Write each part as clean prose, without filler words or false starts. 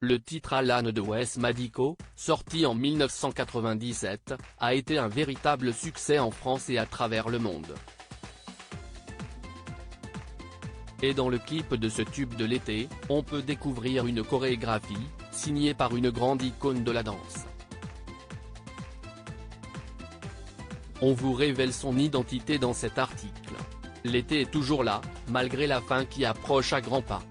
Le titre Alan de Wes Madico, sorti en 1997, a été un véritable succès en France et à travers le monde. Et dans le clip de ce tube de l'été, on peut découvrir une chorégraphie, signée par une grande icône de la danse. On vous révèle son identité dans cet article. L'été est toujours là, malgré la fin qui approche à grands pas.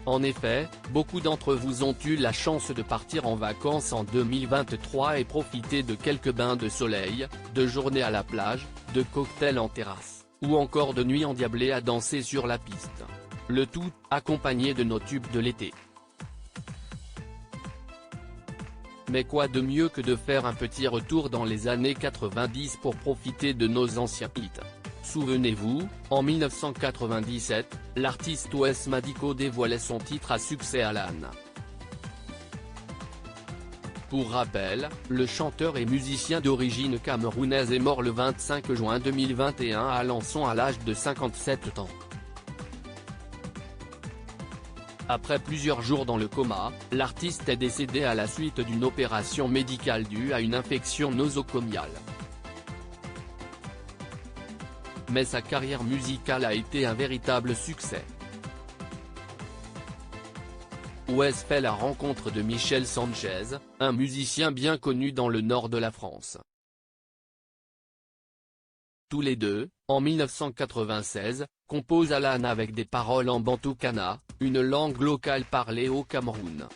En effet, beaucoup d'entre vous ont eu la chance de partir en vacances en 2023 et profiter de quelques bains de soleil, de journées à la plage, de cocktails en terrasse, ou encore de nuits endiablées à danser sur la piste. Le tout, accompagné de nos tubes de l'été. Mais quoi de mieux que de faire un petit retour dans les années 90 pour profiter de nos anciens hits. Souvenez-vous, en 1997, l'artiste Wes Madico dévoilait son titre à succès Alan. Pour rappel, le chanteur et musicien d'origine camerounaise est mort le 25 juin 2021 à Alençon à l'âge de 57 ans. Après plusieurs jours dans le coma, l'artiste est décédé à la suite d'une opération médicale due à une infection nosocomiale. Mais sa carrière musicale a été un véritable succès. Wes fait la rencontre de Michel Sanchez, un musicien bien connu dans le nord de la France. Tous les deux, en 1996, composent Alan avec des paroles en bantou kana, une langue locale parlée au Cameroun.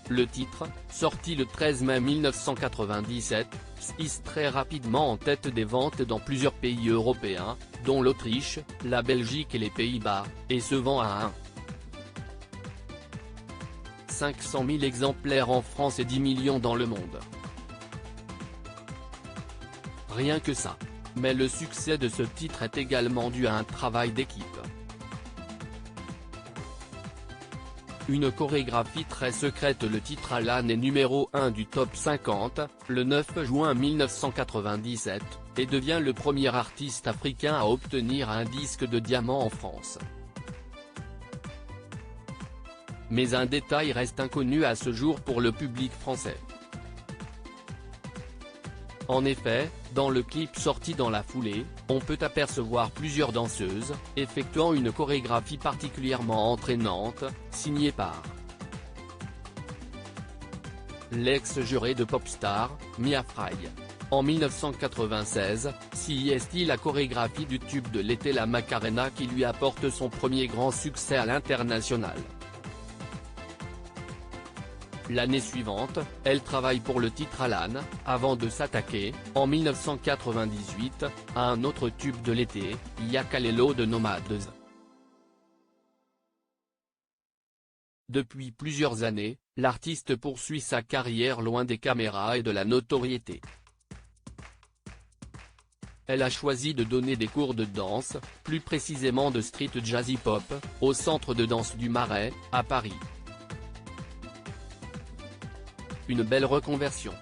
Le titre, sorti le 13 mai 1997, hisse très rapidement en tête des ventes dans plusieurs pays européens, dont l'Autriche, la Belgique et les Pays-Bas, et se vend à 500 000 exemplaires en France et 10 millions dans le monde. Rien que ça. Mais le succès de ce titre est également dû à un travail d'équipe. Une chorégraphie très secrète. Le titre Alan est numéro 1 du top 50, le 9 juin 1997, et devient le premier artiste africain à obtenir un disque de diamant en France. Mais un détail reste inconnu à ce jour pour le public français. En effet, dans le clip sorti dans la foulée, on peut apercevoir plusieurs danseuses, effectuant une chorégraphie particulièrement entraînante, signée par l'ex-jurée de Popstar, Mia Fry. En 1996, CIST la chorégraphie du tube de l'été La Macarena qui lui apporte son premier grand succès à l'international. L'année suivante, elle travaille pour le titre Alan, avant de s'attaquer, en 1998, à un autre tube de l'été, Yakalelo de Nomads. Depuis plusieurs années, l'artiste poursuit sa carrière loin des caméras et de la notoriété. Elle a choisi de donner des cours de danse, plus précisément de street jazzy pop, au Centre de danse du Marais, à Paris. Une belle reconversion.